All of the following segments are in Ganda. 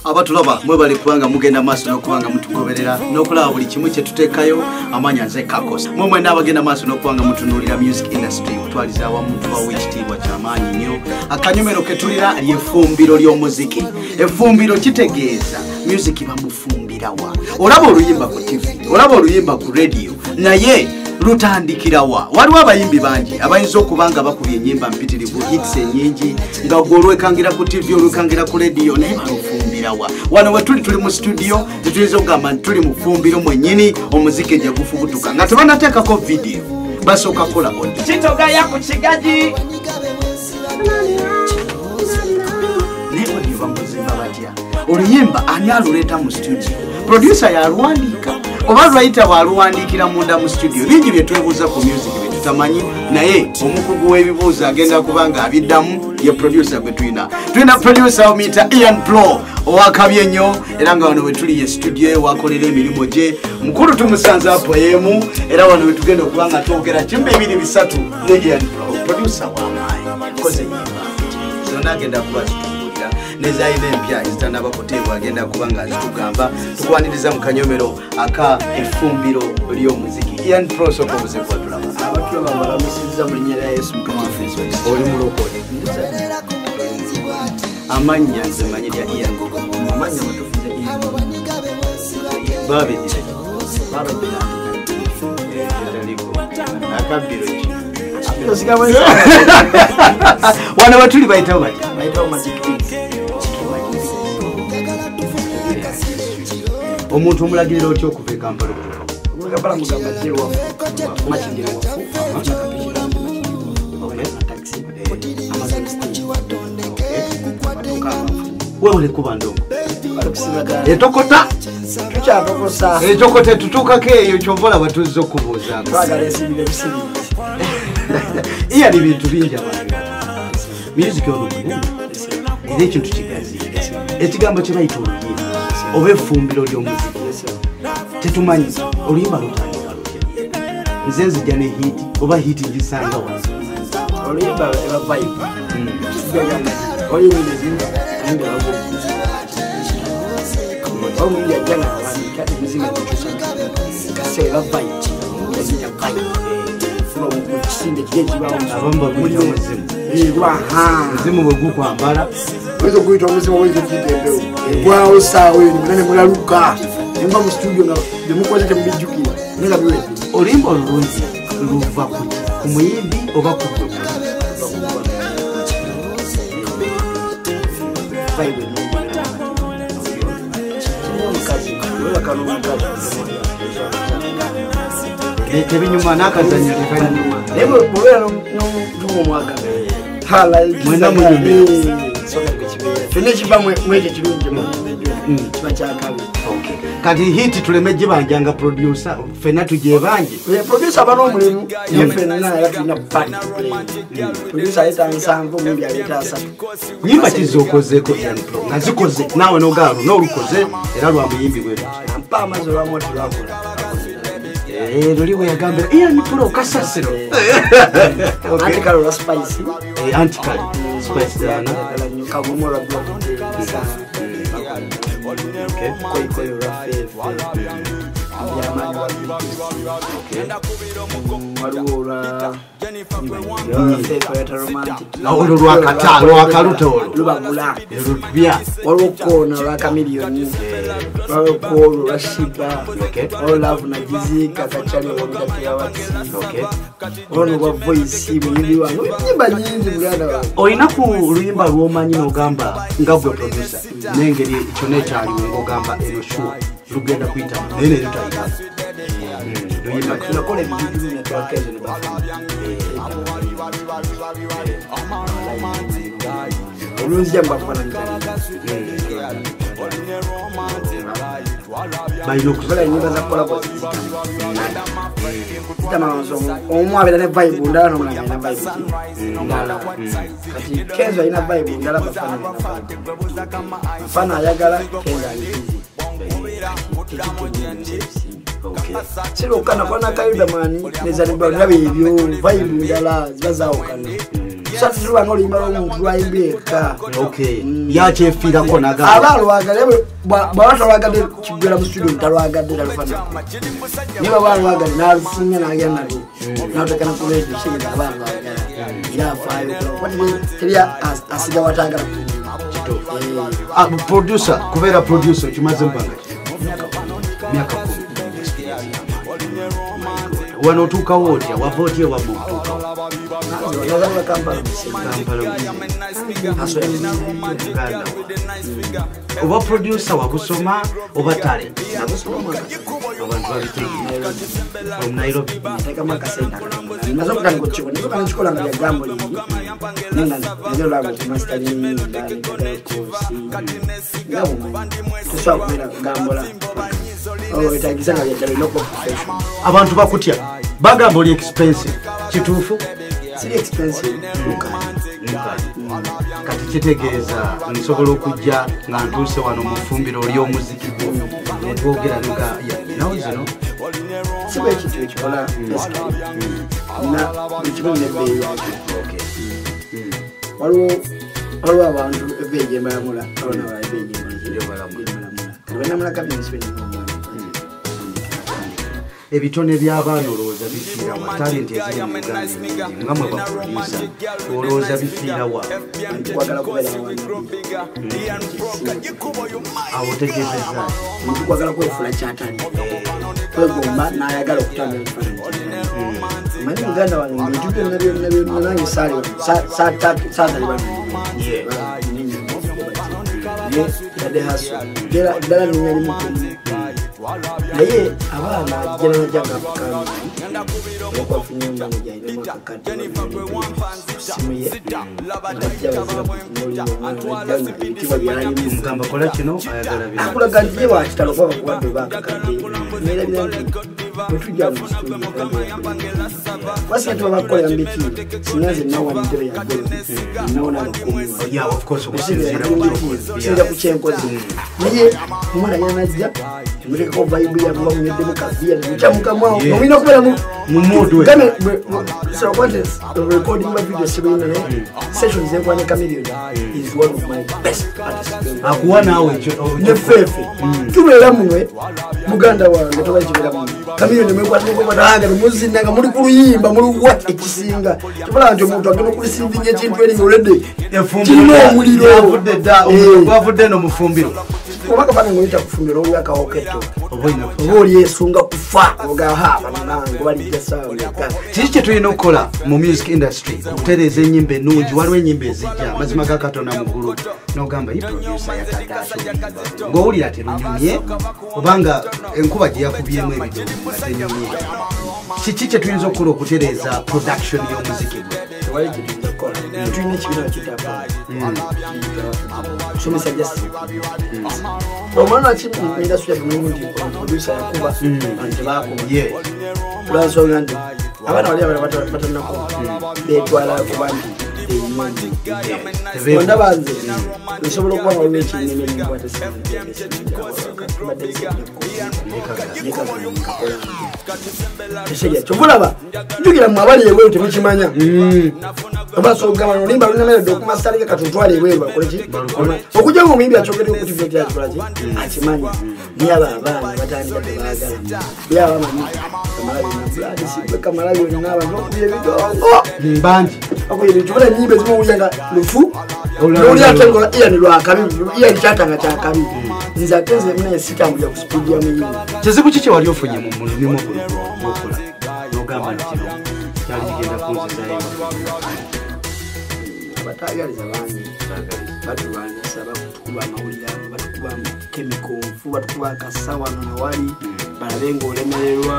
abatulaba mwebale kubanga mugenda maaso n'okubanga mutugoberera n'okulaba buli kimu kye tuteekayo amanya nze Kakosa mmwe n'abagenda maaso n'okubanga mutunuulira music industry kutwaliza awamu tubawa ekitiibwa ky'amaanyi nnyo akanyomero ke tulira ly'effumbiro ly'omuziki effumbiro kitegeeza music bamufumbira wa olaba oluyimba ku TV olaba oluyimba ku radio naye lutandikirawa waliwo abayimbi bangi abayinza okubanga bakubye ennyimba mpitirivu hits ennyingi nga olwekangira ku TV olwekangira ku radio naye balufumbirawa wano we tuli mu studio tetuyinza okugamba nti tuli mu ffumbiro mwennyini omuziki ejja gufubutuka nga tebanateekako video basooka kola kitogaya ku kigaji naye baliva muzimba batya oluyimba ani aluleeta mu studio producer yaluwandiika oba lwayita bwaluwandiikira munda mu studio bingi bye twebuuza ku music bye tutamanyi naye omukugu w'ebibuuzo agenda kubanga abiddamu ye producer gwe tulina producer omuyita Ian Pro owakabye ennyo era nga wano we tuli ye studio ewakolera emirimu gye mukulu tumusanze apoyemu era wano we tugenda okubanga twogera kimba ebiri bisatu ne Ian Pro producer w'amaanyi koze nyimba zonna agenda kuba zitumbulira nezayina empya ezitanaba kuteebwa agenda kubanga azitugamba tukwaniriza mu kanyomero aka effumbiro ly'omuziki Ian Pro soko buzekwa tulaba abatulaba balamusinza mu linnya lya Yesu Mukama oli mulokole amanya nze manyi lya Ian amanya matufunze Ian babedira babedira akabiro ki asigaba wana batuli bayitawo bati bayitawo magic omuntu omulagirira otya okuva e Kampala Kampala mugamba jewa machingira wafu wewe kuba ndongo etokota tukyatokosa etokota tutuukako eyo kyovola batuzza okubuuza twagala esibire bisibire iya ni bintu bingi abantu music ono munene era ekintu kigazi ekigambo kye bayita oluyimba oba effumbiro ly'omuziki tetumanyi oluyimba lutandika lutya nze nzija ne hiti oba hiti ngisanga wa oluyimba eba vibe oluyimba ezimba ayimba wago oluyimba jana wani kati mzinga kuchusa kasi eba vibe ezija vibe fuba ukisinde kigeji bawo abamba kuli omuzimu mzimu bwe gukwambala wezo kuitwa mzimu wezo kitembeo gwao sawe ni munene mulaluka nemba mu studio nga demukoze te mbijukira nenga biwe oluyimba olulungi luva ku muyimbi oba ku tebinyuma n'akazanyo tekanyuma lebo kubera n'umwaka hala mwenda munyumbi finish ba mweje kirungi kiba kyakabi kati hiti tuleme jibanjanga producer fena tujebanje producer bano mulimu yefena na yatina party producer eta nsango muri aleta asa nyimba kizokozeko Ian Pro nazikoze nawe nogaru n'olukoze era lwa muyimbi bwe ampa amazo lwa moto lwakola loliwe yagambira Ian Pro kasasiro antikalo la spice antikalo spice dana kagumora block okay koy rafe Marura olo lwakatalo wakalutolo lubagula lubya olukona lwakamiliyoni olukolo lwashiba olo love na jizika kachali olugapira wati ono kwa voice muyimbi wangu nyimba nyingi bulanda wangu olina ku luyimba lwomanyi n'ogamba nga gwe producer n'engeri kyonna ekyaliwo ng'ogamba eyo sure lugenda kuyita naye neyo tayina luyimba tunakola ebijuju netwakezo ne bafuna olunzija mbafananira balina okukola enyimba za kolabo omwabera ne vibe ndala nomulanga ina vibe ndala kati Kenzo alina vibe ndala bafana ayagala Kenzo alibizi silo kana kona kayuda mani nezani bwa nabe ibyo vibe ndala zibazawo kana satulwa ngoli malo omuntu lwayimbeka okay yakyefirako naga abalwagala bwatolwagadde kigwera mu studio talwagadde talufana niba balwagala nalufunya nagenda nalo natekana kuleeta kinga abalwagala era afaayo teri asiga watagala producer kubeera producer kimaze mpanga myaka 10 wano tukawo otya wava otya wamu oba producer wabusoma oba talent abantu babitegeera from Nairobi maze okutandika okukikola naye bakikola nga byagambo lingi nenga nazo lwabo kumastering tusobola kubeera kugambola etagisa nga byaddala olina okuba professional abantu bakutya bagamba oli expensive kituufu siri expensive kati kitegeeza nsobola okujja nga ntuuse wano mu ffumbiro ly'omuziki netwogera nawe zino siba ekintu ekikola na ekimu nebbeeyi yakyo waliwo abantu ebbeeyi gyembalamula abana ebbeeyi gyembalamula banamula kabinsi ebitone by'abaana olowooza bifiira wa talenti eziri mu Uganda nga mwe baprodusa olowooza bifiira wa kwagala kubeera awo otegeezezza omuntu kwagala kwefula kyatali kwegomba n'ayagala okutambula ebifaananyi manyi muganda wange ebintu byonna nange saatali yadde haso ddala nenyalimu naye abaana ajjana najanga kukanga okwafunye ombango gyairemu akakadde simu ye ajja baziraebitiibwa byalimu mugamba kola kino ayagala bino akulaga nti ye wakitalo kwaba kuwadde oba akakadde nerabira nti bwetujja mu situdio basente babakukolera mu bitiibwa sinanze nawa ntebe yagolo nawona abakusinja ku kyenkozi naye omwana yanajja mulekako bayibuli yakuba munyeddemu kabiya nekyamukamwawo omulina okubeera mumudwe recording my video sibina sessions enkwane Chameleon is one of my best artists akuwa nawe nefefe tubeera mwe muganda wange tobaikibera mwe Chameleon mwekwatanga muzinanga muli kuluyimba muluwa ekisinga kibala nti omuntu agenda okulisinzinya ekintu eri olede kirina omuliro gwavudde no mufumbiro obaka bana ngoyita kufumbira oluyaka oketo oba oli esunga kufa ogaha banango balijja sawa kiki kye tulina okukola mu music industry okutereeza ennyimba ennungi waliwo ennyimba ezijja amazima ga Katonda muggulu n'ogamba yi producer yataddaaki ng'owulira terunyumye obanga enkuba gye yakubyemu ebidomo nga tenyumye kiki kye tuyinza okukola okutereeza production y'omuziki gwe tulina ekibiina kitapa somesa just omwana ki industry yatumulundi producer yakuba nti bakuba lwansonga nti abaana bali abala batanako betwala kuba nti onda banze nsobola okuba nga waliwo ekinyemi kyobulaba njukira mwe abali ebweru temukimanya obasogamba nolimba lunemeredde okumasalika katutwala ebweru bakoleki okujja nga omuyimbi akyogere okutivyekyakikolaki akimanyi naye aba abaana batandika tebaagala byaba bamanyi kamala byonna abantu okuya ebidongo bangi okuyebitubula enyimba ezimu owulira nga lufu nowulira ate nga iyani lwakabi iyani kyatanga kyakabi nze ate nze naye sitambulira ku sipiidi ya muyimba kizibu ki kye wali ofunye mu mulimu gwokola n'ogamba nti kino kyali kigenda kunzizayo abatagaliza bangi batulwanyisa batukuba amawulire abo batukuba kemikonfu batukuba akasawano nawali balabe ng'olemererwa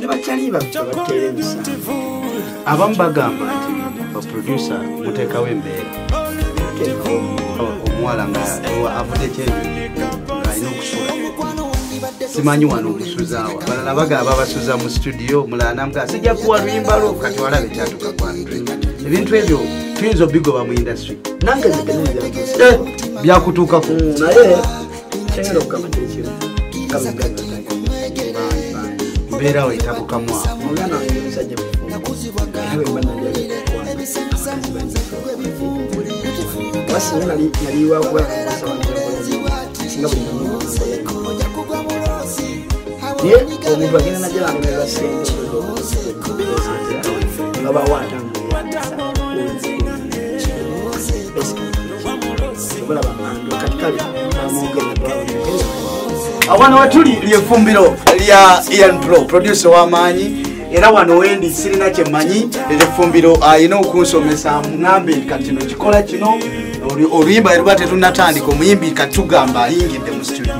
ne bakyali bateera emisango abamu bagamba nti baproducer muteekawo embeera omuwala nga avudde kyenyonyi ng'alina okusula simanyi wano okusuzaawa balala bagamba basuza mu studio mulala namugaa sijja kuwa luyimba lwo kati walabe kyatuka kwa ebintu ebyo tuyinza obigoba mu industry nange byakutuukako naye kyengenda okugamba kyekimu mbeera we etabukamwa omwana wange omusajja mufumbo basi naliwa kwa ye omuntu agenda najja bamulera sente nga bawata awana watuli lyefumbiro lya Ian Pro producer w'amaanyi era wano wendi sirina kyemanyi lyefumbiro ayina okunsomesa ngambe kati no kikola kino oluyimba lwa tetunatandika omuyimbi katugamba ayingidde mu studio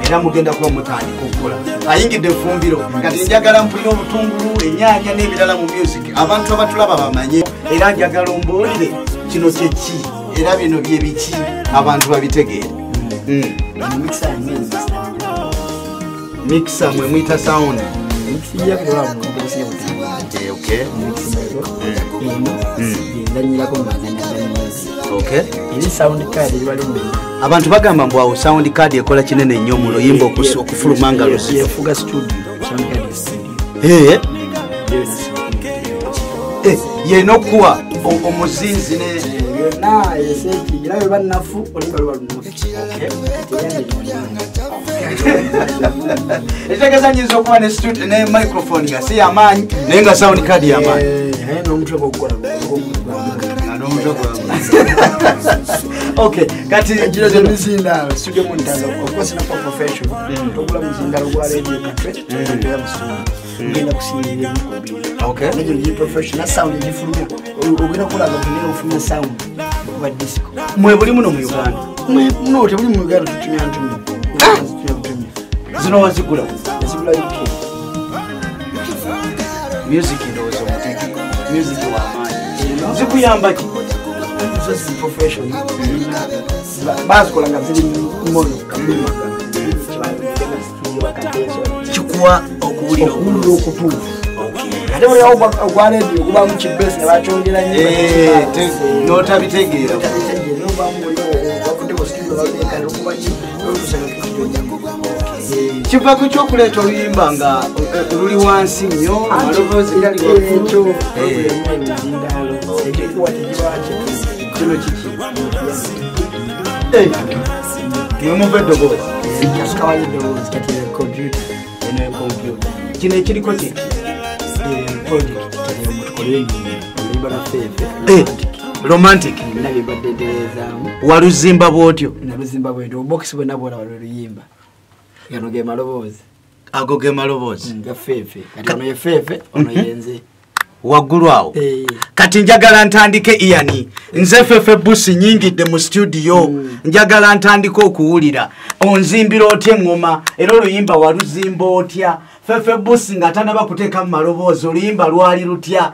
era mugenda kuba mutandika okukola ayingidde efumbiro kati njagala mpulira obutungulu ennyanya n'ebirala mu music abantu abatulaba bamanye era njagala ombuulire kino kyeki era bino bye biki abantu babitegeere mixer mwe mwita sound okay abantu bagamba mbu awo sound card ekola kinene nnyo mu luyimba okufuluma nga yefuga studio yena okuwa omuzinzi etegeza nyinza okuba ne microphone nga si yamaanyi naye nga sound card yamaanyi okay kati njira ze mizindalo studio montazo of course na professional tokula mizindalo gwa radio katwe ndera musumu ngenda kusingira okay nje professional sound ifuluma ogenda kulaga kunene ufuna sound kuba disco mwe buli muno mu Uganda no tebuli mu Uganda tutumya ntumi zino wazigula UK music ndozo mutiki music wa amaanyi zikuyamba ki just professional basi kolanga zili moyo kamuma chikuwa okuwulira okutuufu ate buli awo ogwa radio kuba mu kibesi ne bakyongera nnyo notabitegeera kiva ku kyokuleeta oluyimba nga luli wansi nnyo amaloboozi ekyo kino kiki nemuva eddoboozi kino ekiriko kiki romantic waluzimba bwotyo naluzimba bwetyo obokisi bwena bwona waluluyimba gano ge maloboozi ago ge maloboozi gafeefe kati ono yefeefe ono yenze waggulu awo kati njagala ntandike Ian nze fefe busi nyingidde mu studio njagala ntandike okuwulira onzimbira otya engoma era oluyimba waluzimba otya fefe busi nga tanaba kuteeka mu maloboozi oluyimba lwali lutya